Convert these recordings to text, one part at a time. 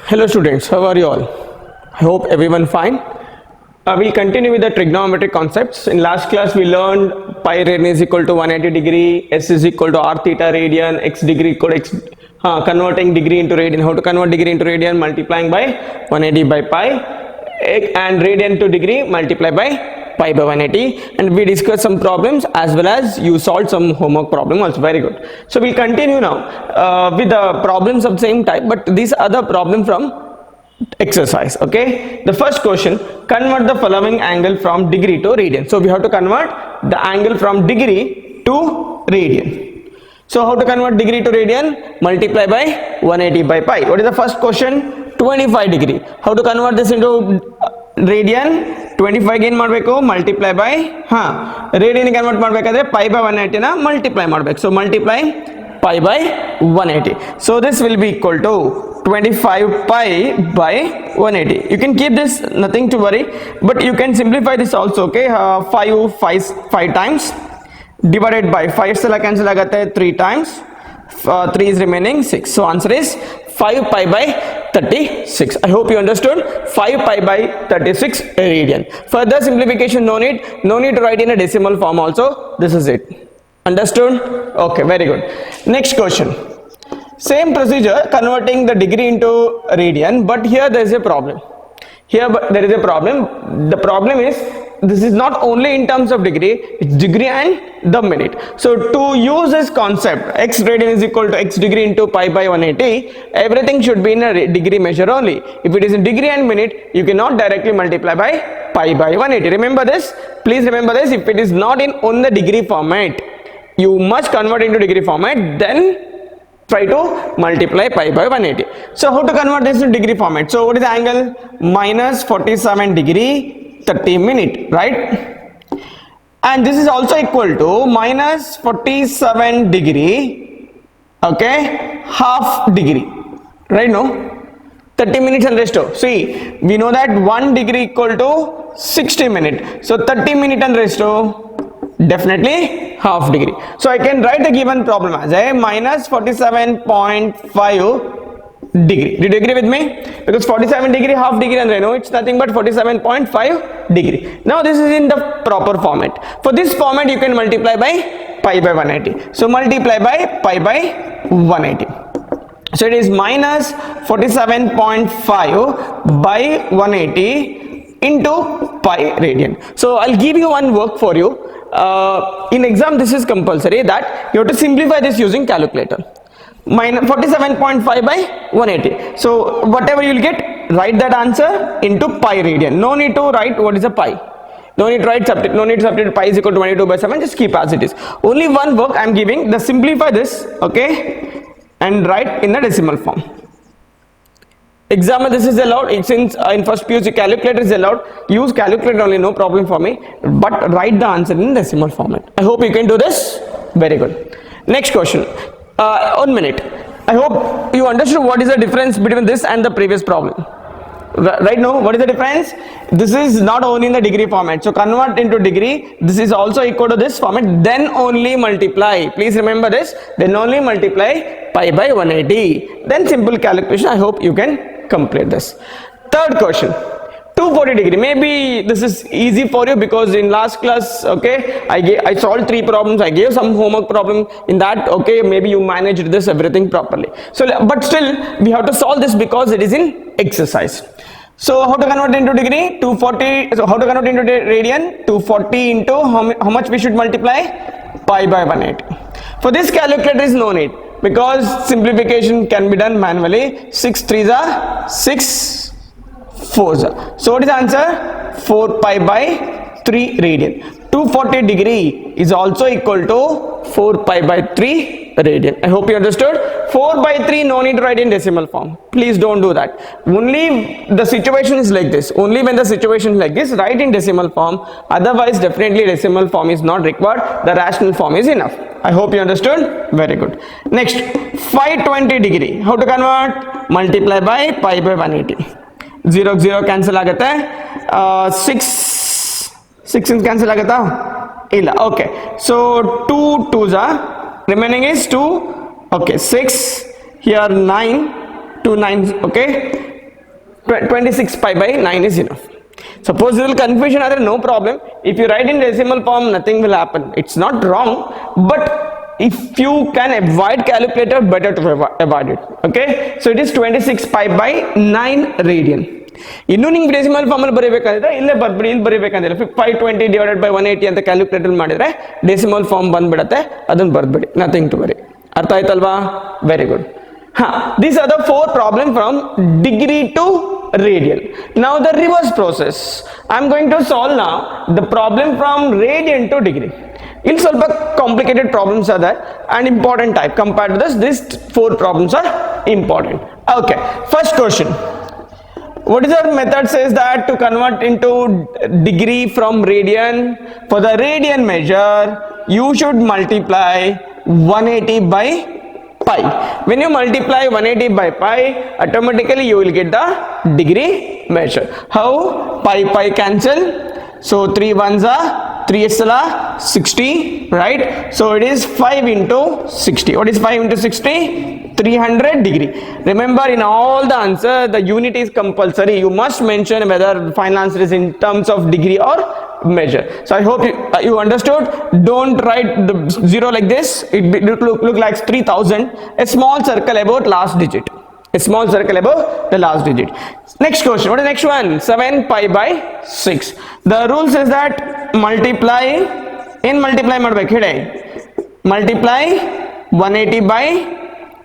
Hello students, how are you all? I hope everyone fine. We'll continue with the trigonometric concepts. In last class we learned pi radian is equal to 180 degree, s is equal to r theta radian, x degree equal to x, converting degree into radian. How to convert degree into radian? Multiplying by 180 by pi, and radian to degree multiply by pi by 180, and we discussed some problems as well as you solved some homework problem also. Very good. So we'll continue now with the problems of same type, but these are the problem from exercise. Okay, the first question, convert the following angle from degree to radian. So we have to convert the angle from degree to radian. So how to convert degree to radian? Multiply by 180 by pi. What is the first question? 25 degree. How to convert this into radian? 25 gain ಮಾಡಬೇಕು, multiply by radian convert ಮಾಡಬೇಕಾದ್ರೆ pi by 180 ನ multiply ಮಾಡಬೇಕು. So multiply pi by 180. So this will be equal to 25 pi by 180. You can keep this, nothing to worry, but you can simplify this also. Okay, 5 times divided by 5 se la cancel agate 3 times, 3 is remaining 6. So answer is 5 pi by 36. I hope you understood. 5 pi by 36 radian. Further simplification no need to write in a decimal form also. This is it. Understood? Okay, very good. Next question. Same procedure, converting the degree into radian, but here there is a problem. There is a problem. The problem is this is not only in terms of degree, it's degree and the minute. So to use this concept, x radian is equal to x degree into pi by 180, everything should be in a degree measure only. If it is in degree and minute, you cannot directly multiply by pi by 180. Remember this. Please remember this. If it is not in on the degree format, you must convert into degree format, then try to multiply pi by 180. So how to convert this to degree format? So what is the angle? Minus 47 degree 30 minute, right? And this is also equal to minus 47 degree, okay, half degree, right? No, 30 minutes and rest. See, we know that 1 degree equal to 60 minutes. So 30 minutes and rest, definitely half degree. So I can write the given problem as a minus 47.5 degree. Did you agree with me? Because 47 degree half degree and I know it's nothing but 47.5 degree. Now this is in the proper format. For this format you can multiply by pi by 180. So multiply by pi by 180. So it is minus 47.5 by 180 into pi radian. So I'll give you one work for you. In exam this is compulsory that you have to simplify this using calculator. Minus 47.5 by 180. So whatever you will get, write that answer into pi radian. No need to write what is a pi. No need to write substitute. No need to substitute pi is equal to 22 by 7. Just keep as it is. Only one work I am giving. The simplify this, okay, and write in the decimal form. Example, this is allowed. Since in first PUC calculator is allowed, use calculator only, no problem for me. But write the answer in decimal format. I hope you can do this. Very good. Next question. 1 minute. I hope you understood what is the difference between this and the previous problem. Right now, what is the difference? This is not only in the degree format. So convert into degree. This is also equal to this format. Then only multiply. Please remember this. Then only multiply pi by 180. Then simple calculation. I hope you can complete this. Third question. 240 degree. Maybe this is easy for you because in last class, okay, I solved 3 problems. I gave some homework problem in that. Okay, maybe you managed this everything properly. So, but still we have to solve this because it is in exercise. So how to convert into degree? 240. So how to convert into radian? 240 into how much we should multiply? Pi by 180. For this calculator is no need because simplification can be done manually. 6 3s are 6 4s. So what is the answer? 4 pi by 3 radian. 240 degree is also equal to 4 pi by 3 radian. I hope you understood. 4 by 3 no need to write in decimal form. Please don't do that. Only the situation is like this. Only when the situation is like this, write in decimal form. Otherwise definitely decimal form is not required. The rational form is enough. I hope you understood. Very good. Next, 520 degree. How to convert? Multiply by pi by 180. 0 0 cancel agate. 6 cancel agata illa. Okay, so 2 2s are remaining is 2. Okay, 6 here, 9 2 9s. Okay, 26 pi by 9 is enough. Suppose there will confusion ಆದರೆ no problem. If you write in decimal form, nothing will happen. It's not wrong, but if you can avoid calculator, better to avoid it. Okay, so it is 26 pi by 9 radian. ಇನ್ನು ನಿಮ್ಗೆ decimal form ಅಲ್ಲಿ ಬರೀಬೇಕಂದ್ರೆ ಇಲ್ಲೇ ಬರ್ಬಿಡಿ, ಇಲ್ಲಿ ಬರೀಬೇಕಂದ್ರೆ 520 divided by 180 ಅಂತ calculator ಮಾಡಿದ್ರೆ decimal form ಬಂದ್ಬಿಡತ್ತೆ, ಅದನ್ನ ಬರ್ಬಿಡಿ, nothing to worry. ಅರ್ಥ ಆಯ್ತಲ್ವಾ? Very good. These are the 4 problems from degree to radian. Now the reverse process. I am going to solve now the problem from radian to degree. In ಸ್ವಲ್ಪ complicated problems are there and important type. Compared to this, these 4 problems are important. Okay, first question. What is our method says that to convert into degree from radian, for the radian measure you should multiply 180 by pi. When you multiply 180 by pi, automatically you will get the degree measure. How? Pi cancel, so 3 ones are 3 is 60, right? So it is 5 into 60. What is 5 into 60? 300 degree. Remember, in all the answer the unit is compulsory. You must mention whether final answer is in terms of degree or measure. So I hope you understood. Don't write the 0 like this. It look like 3000. A small circle about last digit. A small circle above the last digit. Next question. What is the next one? 7 pi by 6. The rule says that multiply ಮಾಡ್ಬೇಕು ಹೇಳಿ, multiply 180 by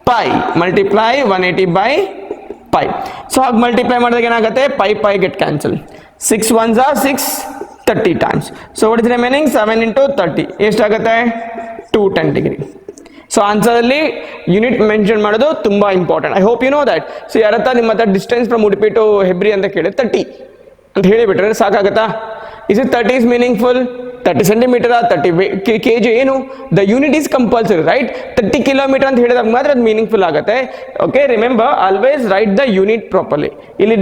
pi. Multiply 180 by pi. So ಹಾಗೆ multiply ಮಾಡಿದಾಗ ಏನಾಗುತ್ತೆ? pi get cancel. 6 ones are 6, 30 times. So what is remaining? 7 into 30 ಎಷ್ಟಾಗುತ್ತೆ? 210 degree. So answer ಅಲ್ಲಿ unit mention ಮಾಡೋದು ತುಂಬಾ important. I hope you know that. So ಯಾರ ಹತ್ರ ನಿಮ್ಮ ಹತ್ರ distance from Udupi to Hebri ಅಂತ ಕೇಳಿದ್ರೆ 30 ಅಂತ ಹೇಳಿಬಿಟ್ರೆ ಸಾಕಾಗತ್ತಾ? Is it 30 is meaningful? 30 centimeter 30 kg ಏನು? The unit is compulsory, right? 30 kilometre ಅಂತ ಹೇಳಿದಾಗ ಮಾತ್ರ ಅದು ಮೀನಿಂಗ್ಫುಲ್ ಆಗುತ್ತೆ. Okay, remember always write the unit properly. ಇಲ್ಲಿ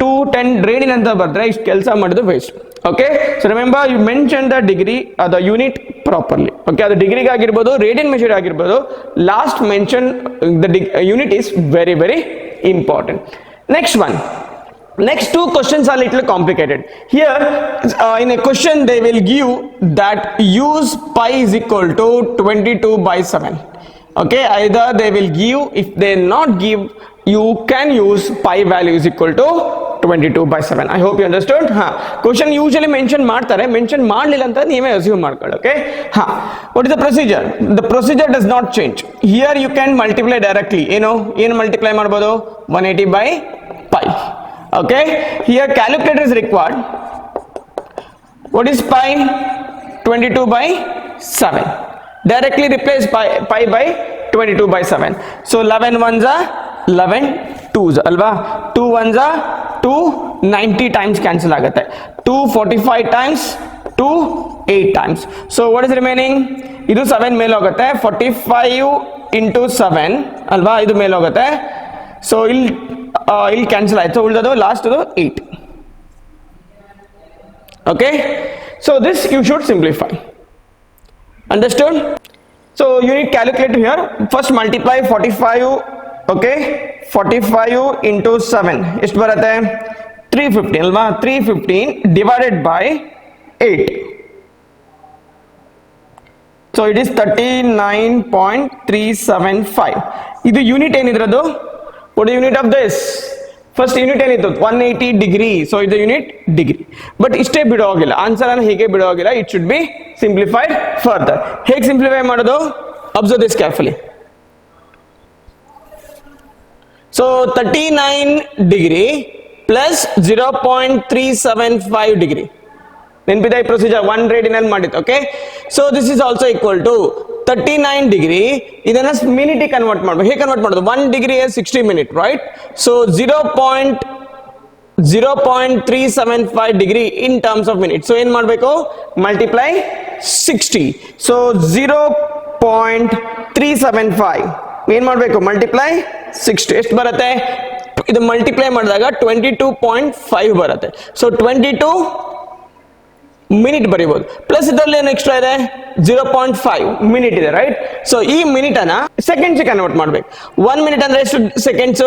210 ರೇಡಿಯನ್ ಅಂತ ಬರ್ದ್ರೆ ಇಷ್ಟು ಕೆಲಸ ಮಾಡೋದು waste. Okay, so remember you mention the degree the unit properly. Okay, ಅದು ಡಿಗ್ರಿಗೆ ಆಗಿರ್ಬೋದು, ರೇಡಿಯನ್ ಮೆಷರ್ ಆಗಿರ್ಬೋದು, last mention the unit is very very important. Next one. Next 2 questions are little complicated. Here in a question they will give that use pi is equal to 22 by 7. Okay, either they will give, if they not give, you can use pi value is equal to 22 by 7. I hope you understood. Question usually mention ಮಾಡ್ತಾರೆ, mention ಮಾಡಲಿಲ್ಲ ಅಂತ ನೀವೇ assume ಮಾಡ್ಕೊಳ್ಳಿ. Okay, what is the procedure? The procedure does not change. Here you can multiply directly. ಏನು multiply ಮಾಡ್ಬೋದು? 180 by pi. Okay, here calculator is required. What is pi? 22 by 7. Directly replace pi by 22 by 7. So 11 ones are 11 twos alva. 2 ones are 2, 90 times cancel ಆಗುತ್ತೆ. 2 45 times, 2 8 times. So what is remaining? ಇದು 7 ಮೇಲೆ ಹೋಗುತ್ತೆ. 45 into 7 ಅಲ್ವಾ, ಇದು ಮೇಲೆ ಹೋಗುತ್ತೆ. So ಇಲ್ಲಿ cancel ಆಯ್ತು, ಉಳಿದದು last 8. Okay, so this you should simplify. Understood? So you need calculate here. First multiply 45. ಓಕೆ, 45 into 7 ಎಷ್ಟು ಬರುತ್ತೆ? 315 ಅಲ್ವಾ? 315 divided by 8. So it is 39.375. ಇದು ಯೂನಿಟ್ ಏನಿದ್ರದು? What is the unit of this? First unit ಏನಿತ್ತು? 180 degree. So it's the unit degree. But ಇಷ್ಟೇ ಬಿಡೋಗಿಲ್ಲ, answer ಅನ್ನು ಹೀಗೆ ಬಿಡೋಗಿಲ್ಲ. It should be simplified further. ಹೇಗೆ ಸಿಂಪ್ಲಿಫೈ ಮಾಡೋದು? Observe this carefully. So 39 degree plus 0.375 degree. ನೆನಪಿದೆ ಈ ಪ್ರೊಸೀಜರ್? 1 radian ಅಲ್ಲಿ ಮಾಡಿತ್ತು. Okay, so this is also equal to 39 degree. ಇದನ್ನ ಮಿನಿಟಿಗೆ ಕನ್ವರ್ಟ್ ಮಾಡಬೇಕು. ಹೇಗೆ ಕನ್ವರ್ಟ್ ಮಾಡೋದು? 1 degree is 60 minutes, right? So 0.375 degree in terms of minutes. So ಏನು ಮಾಡಬೇಕು? ಮಲ್ಟಿಪ್ಲೈ 60. So 0.375 ಏನು ಮಾಡಬೇಕು? ಮಲ್ಟಿಪ್ಲೈ 60 ಎಷ್ಟು ಬರುತ್ತೆ? ಇದು ಮಲ್ಟಿಪ್ಲೈ ಮಾಡಿದಾಗ 22.5 ಬರುತ್ತೆ. So 22 minute ಬರೀಬಹುದು. ಪ್ಲಸ್ ಇದರಲ್ಲಿ ಏನು ಎಕ್ಸ್ಟ್ರಾ ಇದೆ, 0.5 ಮಿನಿಟ್ ಇದೆ, ರೈಟ್. ಸೊ ಈ ಮಿನಿಟ್ ಅನ್ನ ಸೆಕೆಂಡ್ಸ್ ಕನ್ವರ್ಟ್ ಮಾಡ್ಬೇಕು. 1 ಮಿನಿಟ್ ಅಂದ್ರೆ ಎಷ್ಟು ಸೆಕೆಂಡ್ಸ್,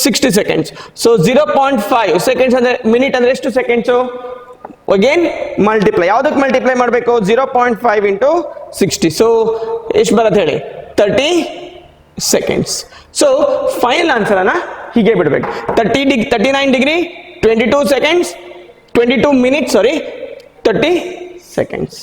60 ಸೆಕೆಂಡ್ಸ್. ಸೊ 0.5 ಸೆಕೆಂಡ್ಸ್ ಅಂದ್ರೆ ಮಿನಿಟ್ ಅಂದ್ರೆ ಎಷ್ಟು ಸೆಕೆಂಡ್ಸ್, ಅಗೇನ್ ಮಲ್ಟಿಪ್ಲೈ. ಯಾವ್ದಕ್ಕೆ ಮಲ್ಟಿಪ್ಲೈ ಮಾಡಬೇಕು, 0.5 ಇಂಟು 60. ಸೊ ಎಷ್ಟು ಬರುತ್ತೆ ಹೇಳಿ, 30 ಸೆಕೆಂಡ್ಸ್. ಸೊ ಫೈನಲ್ ಆನ್ಸರ್ ಅನ್ನ ಹೀಗೆ ಬಿಡ್ಬೇಕು, 39 ಡಿಗ್ರಿ 22 ಸೆಕೆಂಡ್ಸ್, 22 ಮಿನಿಟ್ಸ್, ಸಾರಿ 30 seconds.